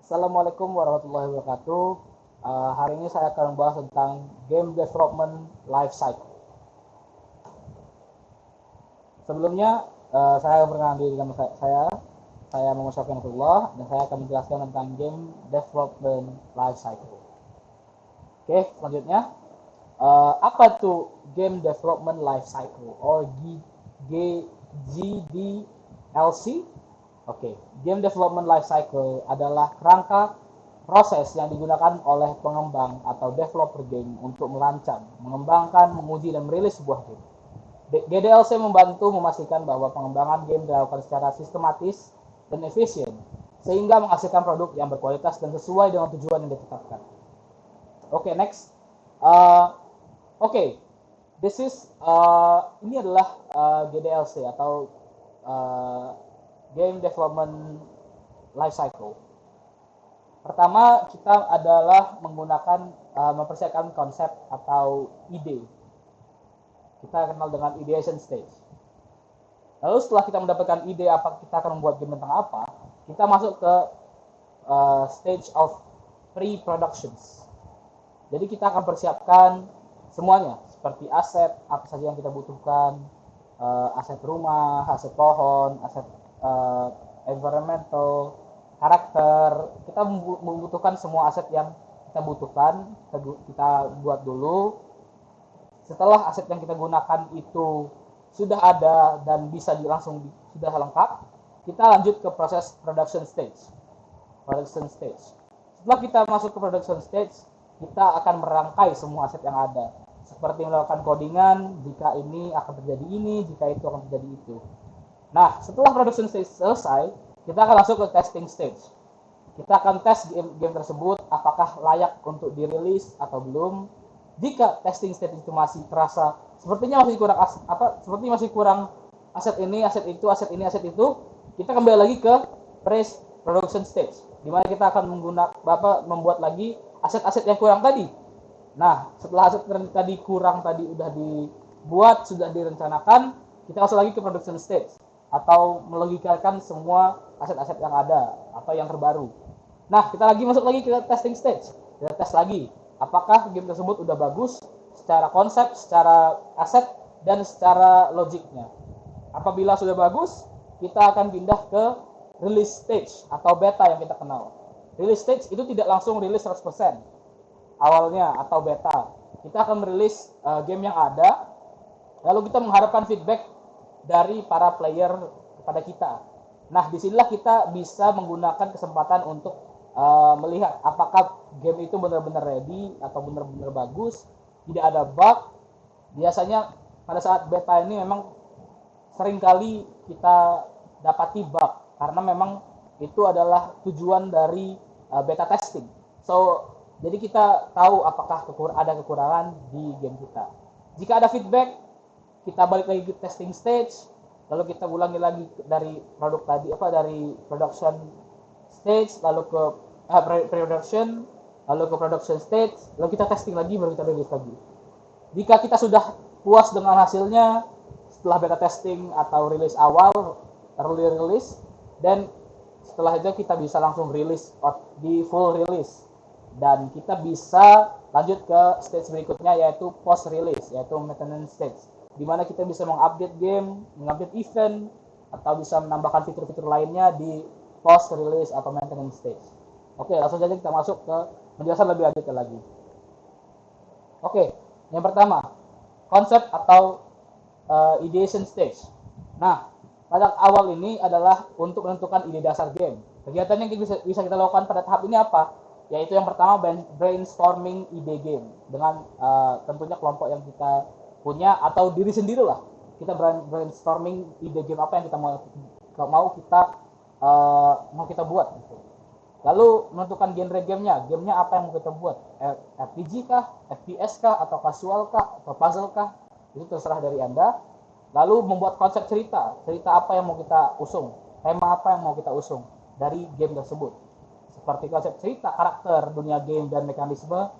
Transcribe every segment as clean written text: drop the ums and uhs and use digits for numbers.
Assalamualaikum warahmatullahi wabarakatuh. Hari ini saya akan membahas tentang game development life cycle. Sebelumnya, saya perkenalkan diri nama saya Muhammad Syafiq Abdullah dan saya akan menjelaskan tentang game development life cycle. Oke, selanjutnya, apa itu game development life cycle or GDLC? Oke, game development life cycle adalah kerangka proses yang digunakan oleh pengembang atau developer game untuk merancang, mengembangkan, menguji, dan merilis sebuah game. GDLC membantu memastikan bahwa pengembangan game dilakukan secara sistematis dan efisien, sehingga menghasilkan produk yang berkualitas dan sesuai dengan tujuan yang ditetapkan. Oke, next. Oke, this is ini adalah GDLC atau uh, Game Development Life Cycle. Pertama, kita adalah menggunakan mempersiapkan konsep atau ide. Kita kenal dengan ideation stage. Lalu setelah kita mendapatkan ide apa kita akan membuat game tentang apa, kita masuk ke stage of pre-productions. Jadi kita akan persiapkan semuanya, seperti aset, apa saja yang kita butuhkan, aset rumah, aset pohon, aset environmental, karakter. Kita membutuhkan semua aset yang kita butuhkan, kita buat dulu. Setelah aset yang kita gunakan itu sudah ada dan bisa langsung sudah lengkap, kita lanjut ke proses production stage. Setelah kita masuk ke production stage, kita akan merangkai semua aset yang ada, seperti melakukan codingan, jika ini akan terjadi ini, jika itu akan terjadi itu. Nah, setelah production stage selesai, kita akan masuk ke testing stage. Kita akan tes game tersebut apakah layak untuk dirilis atau belum. Jika testing stage itu masih terasa sepertinya masih kurang aset ini, aset itu, aset ini, aset itu, kita kembali lagi ke pre-production stage, di mana kita akan membuat lagi aset-aset yang kurang tadi. Nah, setelah aset tadi kurang tadi udah dibuat, sudah direncanakan, kita masuk lagi ke production stage atau melogikakan semua aset-aset yang ada atau yang terbaru. Nah, kita masuk lagi ke testing stage. Kita tes lagi apakah game tersebut udah bagus secara konsep, secara aset, dan secara logiknya. Apabila sudah bagus, kita akan pindah ke release stage atau beta yang kita kenal. Release stage itu tidak langsung rilis 100% awalnya atau beta. Kita akan merilis game yang ada, lalu kita mengharapkan feedback dari para player kepada kita. Nah, disinilah kita bisa menggunakan kesempatan untuk melihat apakah game itu benar-benar ready atau benar-benar bagus, tidak ada bug. Biasanya pada saat beta ini memang seringkali kita dapati bug karena memang itu adalah tujuan dari beta testing. So, jadi kita tahu apakah ada kekurangan di game kita. Jika ada feedback, kita balik lagi ke testing stage, lalu kita ulangi lagi dari dari production stage, lalu ke pre-production, lalu ke production stage, lalu kita testing lagi, baru kita rilis lagi. Jika kita sudah puas dengan hasilnya setelah beta testing atau rilis awal, early release, dan setelah itu kita bisa langsung rilis di full release, dan kita bisa lanjut ke stage berikutnya yaitu post release, yaitu maintenance stage, di mana kita bisa mengupdate game, mengupdate event, atau bisa menambahkan fitur-fitur lainnya di post release atau maintenance stage. Oke, langsung saja kita masuk ke penjelasan lebih lanjut lagi. Oke, yang pertama, konsep atau ideation stage. Nah, pada awal ini adalah untuk menentukan ide dasar game. Kegiatan yang bisa kita lakukan pada tahap ini apa? Yaitu yang pertama, brainstorming ide game dengan tentunya kelompok yang kita punya atau diri sendiri lah. Kita brainstorming ide game apa yang kita mau kita buat gitu. Lalu menentukan genre gamenya apa yang mau kita buat, RPG kah, FPS kah, atau casual kah, atau puzzle kah, itu terserah dari Anda. Lalu membuat konsep cerita apa yang mau kita usung, tema apa yang mau kita usung dari game tersebut, seperti konsep cerita, karakter, dunia game, dan mekanisme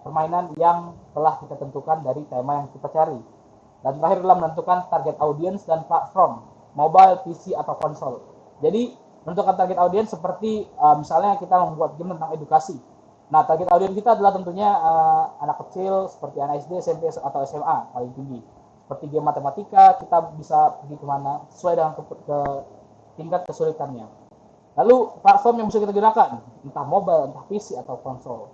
permainan yang telah kita tentukan dari tema yang kita cari. Dan terakhir adalah menentukan target audience dan platform, mobile, PC, atau konsol. Jadi menentukan target audiens seperti misalnya kita membuat game tentang edukasi. Nah, target audiens kita adalah tentunya anak kecil seperti anak SD, SMP atau SMA paling tinggi. Seperti game matematika, kita bisa pergi kemana sesuai dengan ke tingkat kesulitannya. Lalu platform yang bisa kita gunakan, entah mobile, entah PC atau konsol.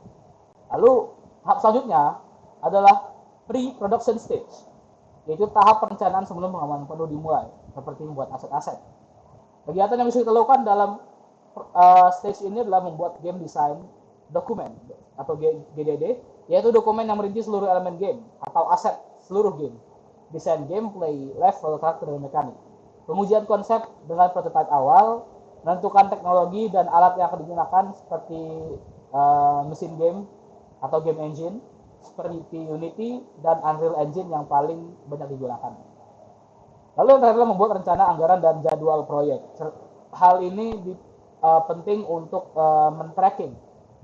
Lalu tahap selanjutnya adalah pre-production stage, yaitu tahap perencanaan sebelum pengembangan penuh dimulai, seperti membuat aset-aset. Kegiatan yang bisa kita lakukan dalam stage ini adalah membuat game design dokumen atau GDD, yaitu dokumen yang merinci seluruh elemen game atau aset seluruh game, desain gameplay, level, karakter, dan mekanik. Pengujian konsep dengan prototype awal, menentukan teknologi dan alat yang akan digunakan seperti mesin game atau game engine seperti Unity dan Unreal Engine yang paling banyak digunakan. Lalu yang terakhir adalah membuat rencana anggaran dan jadwal proyek. Hal ini penting untuk men-tracking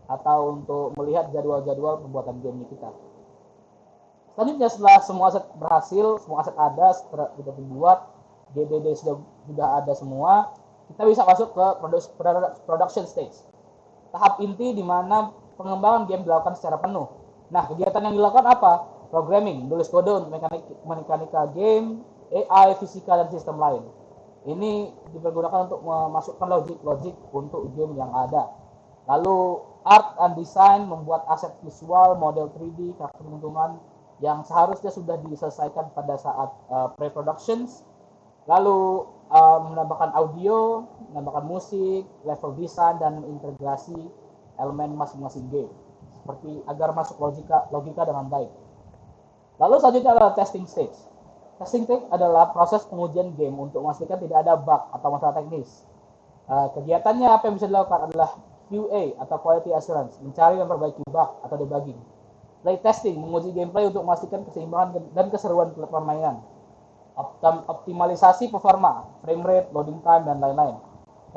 atau untuk melihat jadwal-jadwal pembuatan game kita. Selanjutnya setelah semua aset berhasil, semua aset ada, sudah dibuat, GDD sudah ada semua, kita bisa masuk ke production stage. Tahap inti di mana pengembangan game dilakukan secara penuh. Nah, kegiatan yang dilakukan apa? Programming, menulis kode, mekanika game, AI, fisika, dan sistem lain. Ini dipergunakan untuk memasukkan logik untuk game yang ada. Lalu art and design, membuat aset visual, model 3D, karakter lingkungan yang seharusnya sudah diselesaikan pada saat pre-productions. Lalu menambahkan audio, menambahkan musik, level design, dan integrasi elemen masing-masing game, seperti agar masuk logika dengan baik. Lalu selanjutnya adalah testing stage. Testing stage adalah proses pengujian game untuk memastikan tidak ada bug atau masalah teknis. Kegiatannya apa yang bisa dilakukan adalah QA atau Quality Assurance, mencari dan memperbaiki bug atau debugging. Playtesting, menguji gameplay untuk memastikan keseimbangan dan keseruan permainan. Optimalisasi performa, frame rate, loading time, dan lain-lain.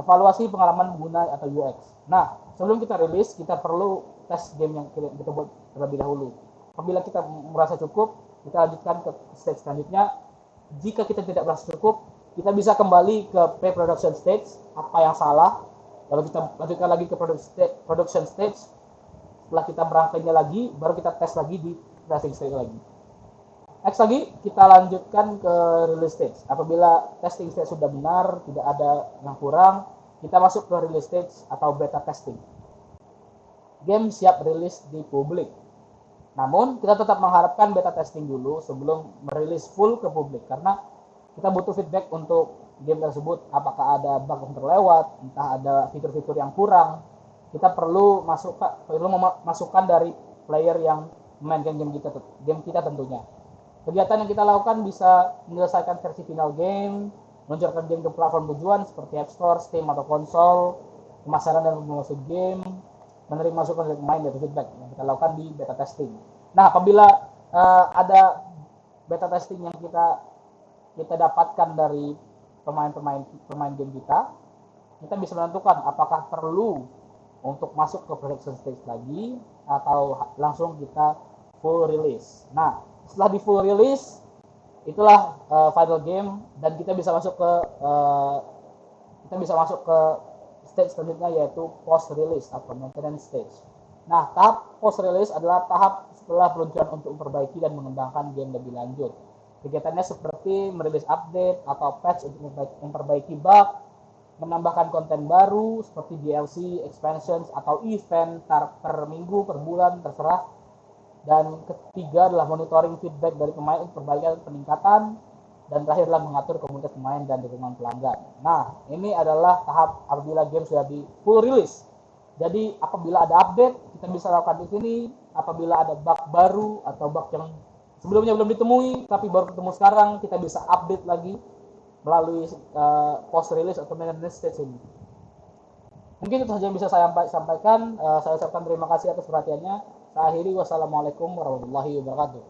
Evaluasi pengalaman pengguna atau UX. Nah, sebelum kita rilis, kita perlu tes game yang kita buat terlebih dahulu. Apabila kita merasa cukup, kita lanjutkan ke stage selanjutnya. Jika kita tidak merasa cukup, kita bisa kembali ke pre-production stage, apa yang salah, lalu kita lanjutkan lagi ke production stage. Setelah kita merangkainya lagi, baru kita tes lagi di testing stage lagi. Next lagi, kita lanjutkan ke release stage. Apabila testing stage sudah benar, tidak ada yang kurang, kita masuk ke release stage atau beta testing. Game siap rilis di publik. Namun, kita tetap mengharapkan beta testing dulu sebelum merilis full ke publik, karena kita butuh feedback untuk game tersebut. Apakah ada bug yang terlewat, entah ada fitur-fitur yang kurang. Kita perlu masukkan dari player yang memainkan game kita tentunya. Kegiatan yang kita lakukan bisa menyelesaikan versi final game, meluncurkan game ke platform tujuan seperti App Store, Steam, atau konsol, pemasaran dan promosi game, menerima masukan dari pemain dan feedback yang kita lakukan di beta testing. Nah, apabila ada beta testing yang kita dapatkan dari pemain game kita bisa menentukan apakah perlu untuk masuk ke production stage lagi atau langsung kita full release. Nah, setelah di full release, itulah final game dan kita bisa masuk ke stage selanjutnya, yaitu post release atau maintenance stage. Nah, tahap post release adalah tahap setelah peluncuran untuk memperbaiki dan mengembangkan game lebih lanjut. Kegiatannya seperti merilis update atau patch untuk memperbaiki bug, menambahkan konten baru seperti DLC, expansions, atau event per minggu, per bulan, terserah. Dan ketiga adalah monitoring feedback dari pemain untuk perbaikan peningkatan. Dan terakhir adalah mengatur komunitas pemain dan dukungan pelanggan. Nah, ini adalah tahap apabila game sudah di full release. Jadi apabila ada update, kita bisa lakukan di sini. Apabila ada bug baru atau bug yang sebelumnya belum ditemui tapi baru ketemu sekarang, kita bisa update lagi melalui post release atau maintenance stage ini. Mungkin itu saja yang bisa saya sampaikan. Saya ucapkan terima kasih atas perhatiannya. Saya akhiri, wassalamualaikum warahmatullahi wabarakatuh.